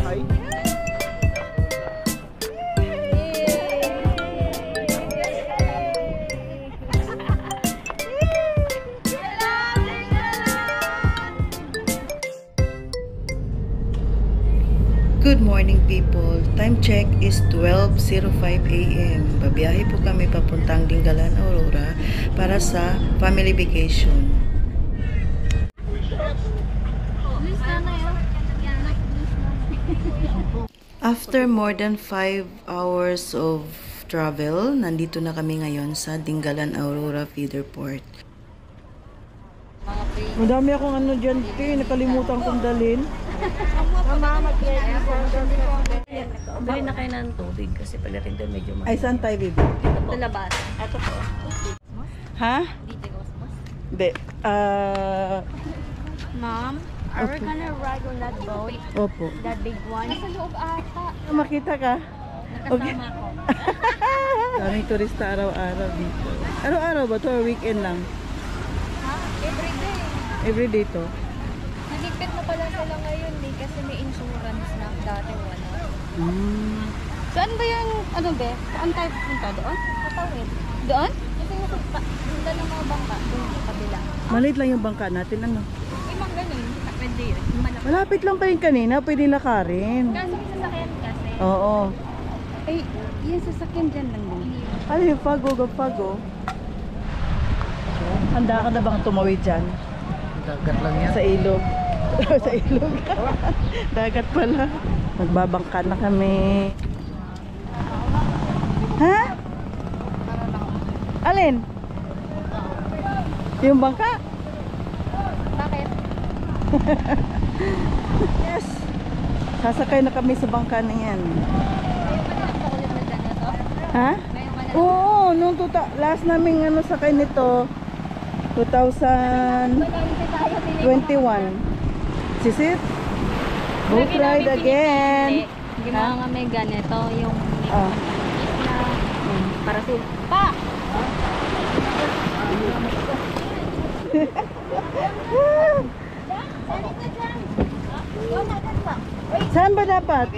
Good morning people. Time check is 12:05 AM. Babiyahe po kami papuntang Dingalan, Aurora para sa family vacation. After more than 5 hours of travel, nandito na kami ngayon sa Dingalan, Aurora Feeder Port. Madami akong ano dyan, nakalimutan kong dalhin. Bili na kayo ng tubig kasi pagdating doon medyo mahal. Ay, saan tayo, baby? Ito labas. Ito po. Ha? Dito Cosmos. Be, Mom, are we gonna ride on that boat? Opo. That big one? Nasa loob ata. Makita ka? Nakasama ko. Daming turista araw-araw dito. Araw-araw ba to or weekend lang? Ha? Everyday. Everyday to? Nagigpit na pala sila ngayon eh kasi may insurance na dati wala. Saan ba yung, ano be? Saan tayo pupunta? Doon? Katawid. Doon? Kasi nasa ng mga bangka. Doon sa kabila. Maliit lang yung bangka natin, ano? Imang ganun. Pwede yun. Malapit lang pa yung kanina, pwede lakarin. Kaso may sasakyan kasi. Oo. Ay, yung sasakyan dyan lang din. Ano yung Fago, Fago? Handa ka na bang tumawid dyan? Dagat lang yan. Sa ilog. Sa ilog. Dagat pala. Magbabangka na kami. Ha? Alin? Yung bangka? Bakit? Yes. Sasakay na kami sa bangka na yan. Ha? Oo, nung last namin ano sakay nito 2021. Sisit? Boat ride again. Ginawa nga may ganito yung Ah. parasul. Pa! Saan ba dapat?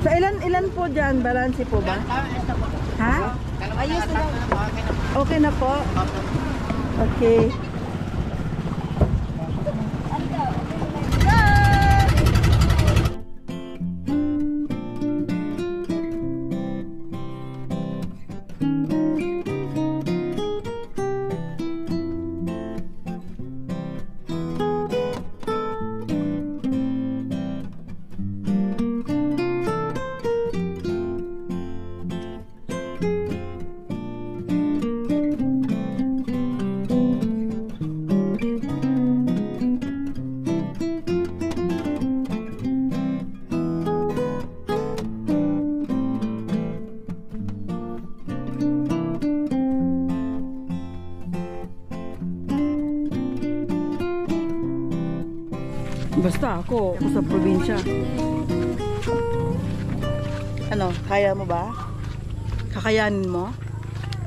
Sa ilan po dyan? Balansi po ba? Ha? Ayos na lang. Okay na po? Okay. Basta ako sa probinsya. Ano, kaya mo ba? Kakayanin mo?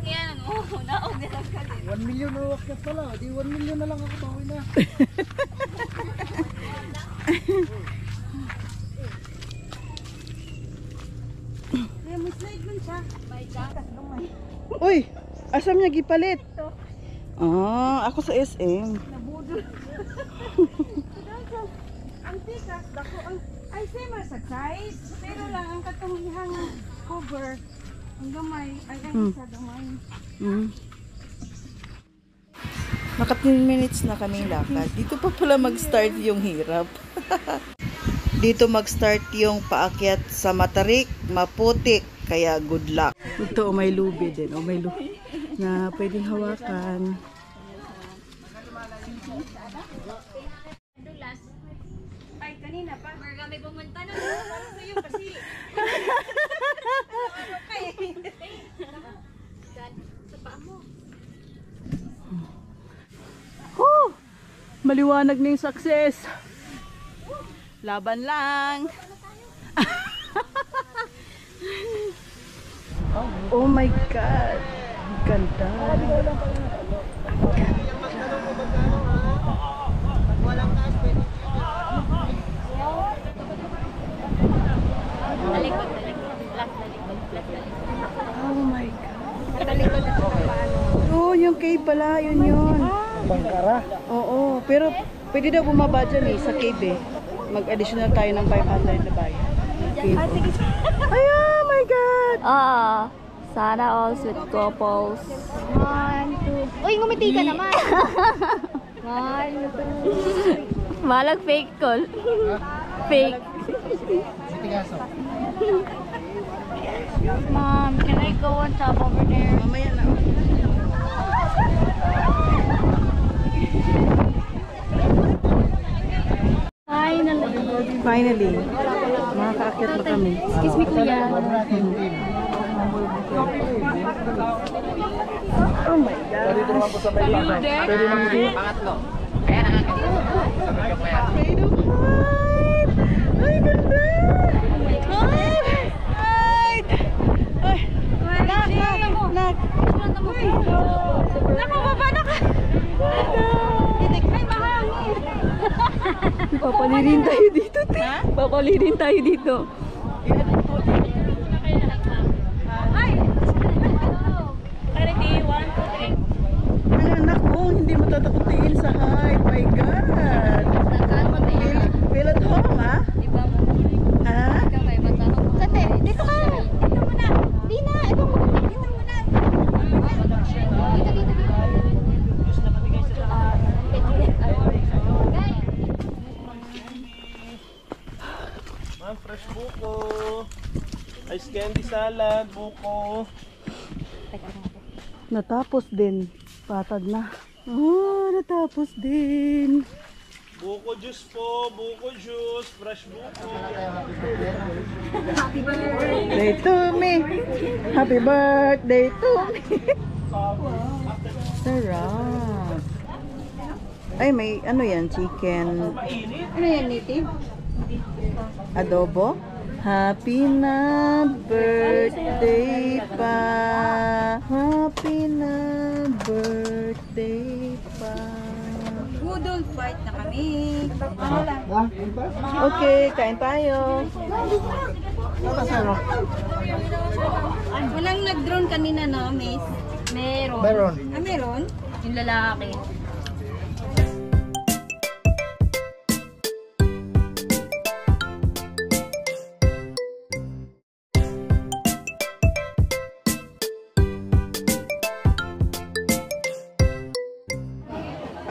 Yan, naog na lang ka din. 1 million na wakat pala. Di 1 million na lang ako bawi na. Kaya may slide man siya. May jacket gamay. Uy, asam niya gipalit? Ah, ako sa SM. Nabudol. Ang tikas, dako ang ay same sa size, pero lang ang katong ihang cover ang gamay ay sa gamay. Naka 10 minutes na kaming lakad. Dito pa pala mag-start yung hirap. Dito mag-start yung paakyat sa Matarik, Maputik. Kaya good luck. Ito, may lubi din. O may lubi na pwedeng hawakan. Ay, kanina pa. Marami pumunta na. Para sa iyo kasi. Sa paa mo. Maliwanag na yung success. Laban lang. Oh my God. Ganda. cave pala, yun. Bangkara. Oo, pero pwede daw bumaba dyan sa cave Mag-additional tayo ng 500 na bayad. Cave. Ay, oh my God! Sana all sweet couples. 1, 2. Uy, ngumiti ka naman. 1, 2. Malag fake call. Fake. Tigaso. Mom, can I go on top over there? Mamaya na. Finally, makakaakyat na kami. Excuse me, kuya. Oh my God. Dito naman po sa may bahay. Pwede naman po. Pangatlo. Kaya na nga. Afraid of height! Ay, ganda! Height! Ay! Nak! Naku, baba na ka! Ay, mahangin! Papalirin tayo dito, te. Papalirin tayo dito. Ay! Ready, 1, 2, 3. Ano, naku, hindi mo tatakutiin sa height. My God! Feel at home, ha? Iba mo. Ha? Ikaw may matanong. Sante, dito ka! Dito muna! Di na! Ito muna! Dito muna! Dito, dito, dito. Ma'am, fresh buko. Ice candy salad, buko. Natapos din. Patag na. Oh, natapos din. Buko juice po, buko juice, fresh buko. Day to me. Happy birthday to me. Sarap. Ay, may ano yan? Chicken. Ano yan, native? Adobo? Happy na birthday pa. Happy na birthday pa. Budol fight na kami. Okay, kain tayo. Walang nag-drone kanina na, miss. Meron. Meron. Ah, meron? Yung lalaki.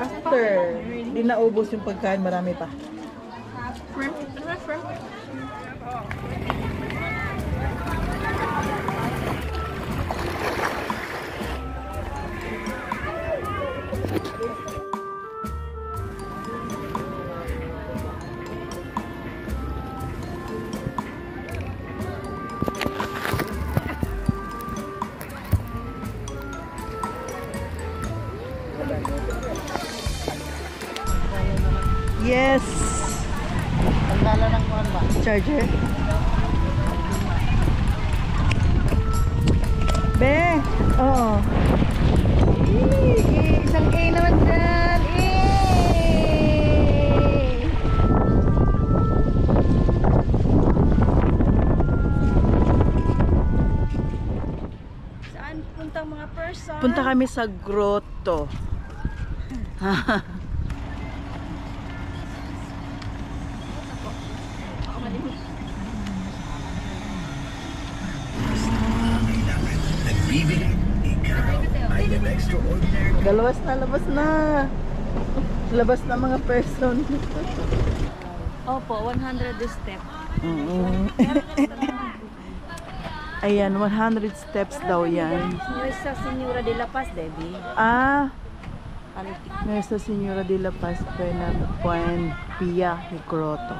After, di naubos yung pagkain, marami pa. Yes! Ang dala ng kuhan ba? Charger. Be! Oo. Isang A naman dyan! Saan puntang mga person? Punta kami sa grotto. Labas na, labas na. Labas na mga person. Opo, 100 step. Ayan, 100 steps daw yan. Nuestra Señora de la Paz, Debbie. Ah, Antik. Nuestra Señora de la Paz, Puan Pia de Grotto.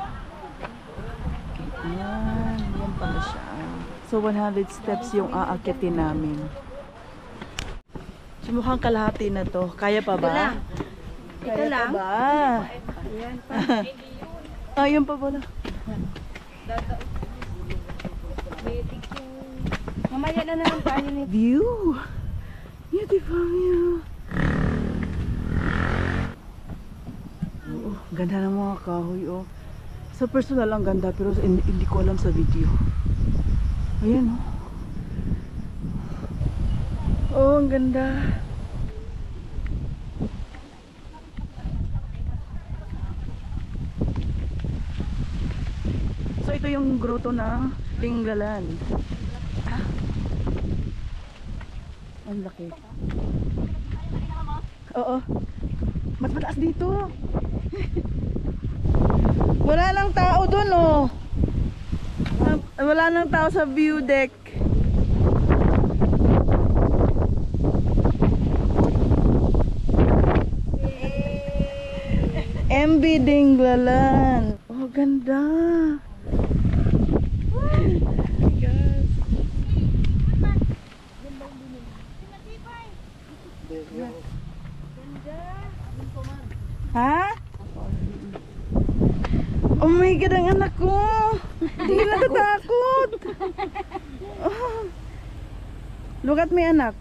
Ayan, yan pala siya. So, 100 steps yung aakyatin namin. So, mukhang kalahati na to. Kaya pa ba? Ito lang. Pa ba? Ayan pa. Ayun pa pala. Mamaya na naman tayo ni View! Beautiful view! Oo, ganda ng mga kahoy, oh. Sa personal ang ganda, pero hindi ko alam sa video. Ayan, oh. Oh, ang ganda. ito yung grotto na Tinggalan. Ah. Ang laki. Oo. Mas mataas dito. Wala nang tao dun, oh. Wala nang tao sa view deck. MB Dinglalan. Oh, ganda. Oh my God. Ha? Oh my God, ang anak ko. Hindi natatakot. Oh. Look at me, anak.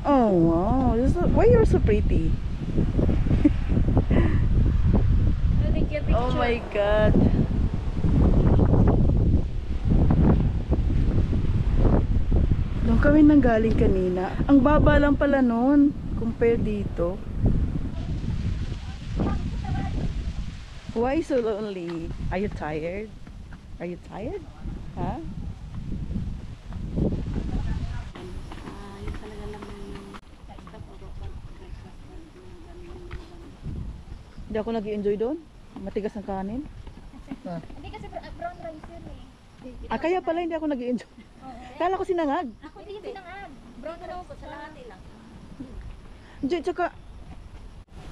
Oh, wow. Why you're so pretty? Oh my God. Doon kami nanggaling kanina. Ang baba lang pala nun. Compare dito. Why so lonely? Are you tired? Are you tired? Huh? Hindi ako nag-enjoy doon. Matigas ang kanin. Hindi kasi brown rice yun eh. Ah, kaya pala hindi ako nag-enjoy. Kala ko sinangag. Ako din sinangag. Brown rice po sa lahat lang. Diyan, tsaka...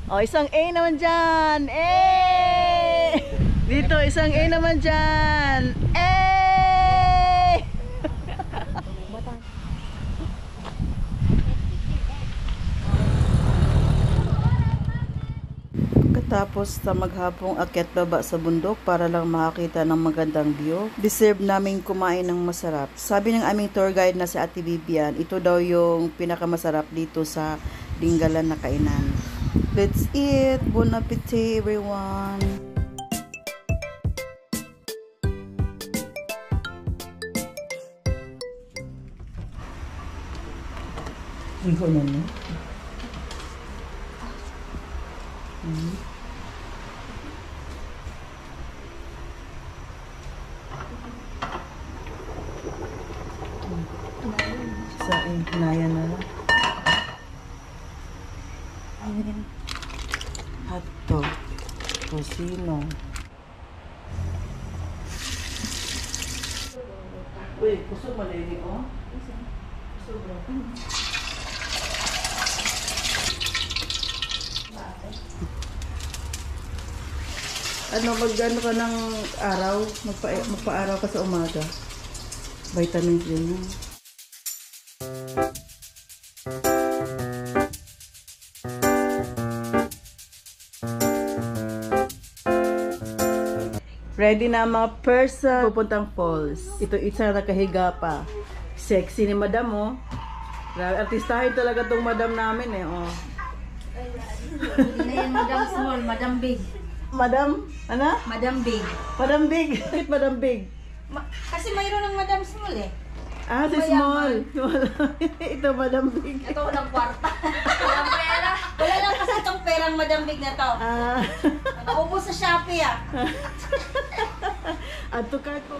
Oh, isang A naman dyan! Eh! Dito, isang A naman dyan! Eh! Katapos sa maghapong akyat baba sa bundok para lang makakita ng magandang view, deserve naming kumain ng masarap. Sabi ng aming tour guide na si Ate Vivian, ito daw yung pinakamasarap dito sa Dinggalan na kainan. Let's eat! Bon appetit, everyone! Ikaw na no? Sa hinayan na lang. Ayan. Hotdog. Tocino. Uy, kusog malini ko. Kusog bro. Ano, mag-ano ka ng araw? Magpa-araw ka sa umaga. Vitamins din yun. Ready na ang mga person pupuntang falls. Ito isa nakahiga pa. Sexy ni madam, oh. Artistahin talaga tong madam namin, eh, oh. Hindi yan Madam Small, Madam Big. Madam, ano? Madam Big. Madam Big. Bakit Madam Big? Kasi mayroon ng Madam Small eh. Ah, si Small. Ito Madam Big. Ito walang kwarta. Walang pera. Wala lang kasi itong perang Madam Big na to. Ah. Naubos sa Shopee ah. Add to cart po.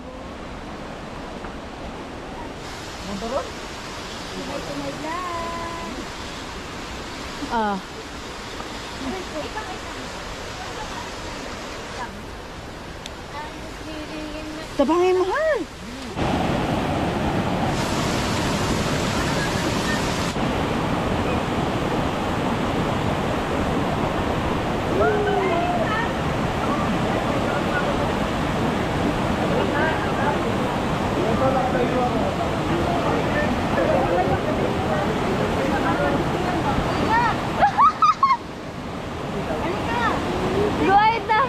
Ano ba? Ah. Tabangin mahal. Guide na!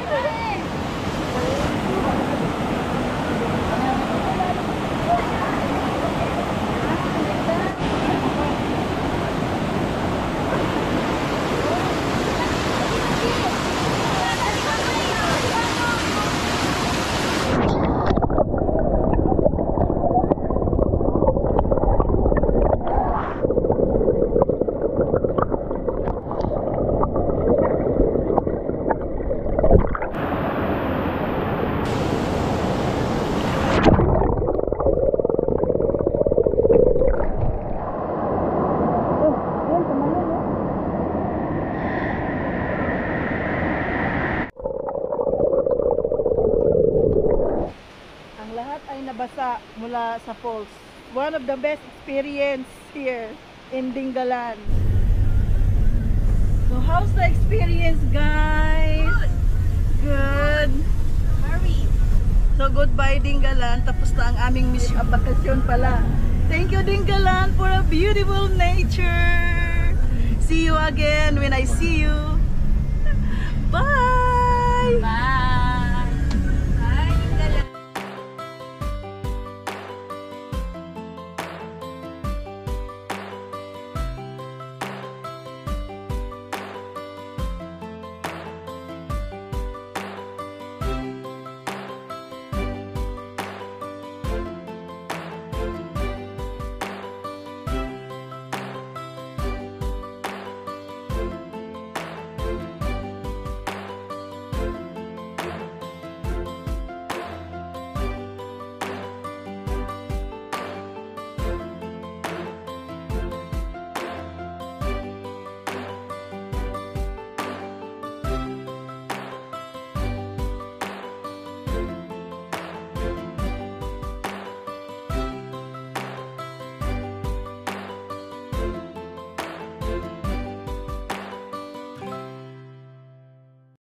ay nabasa mula sa falls. One of the best experience here in Dingalan. So how's the experience, guys? Good. So goodbye Dingalan. Tapos na ang aming mission. Bakasyon pala. Thank you Dingalan for a beautiful nature. See you again when I see you. Bye! Bye!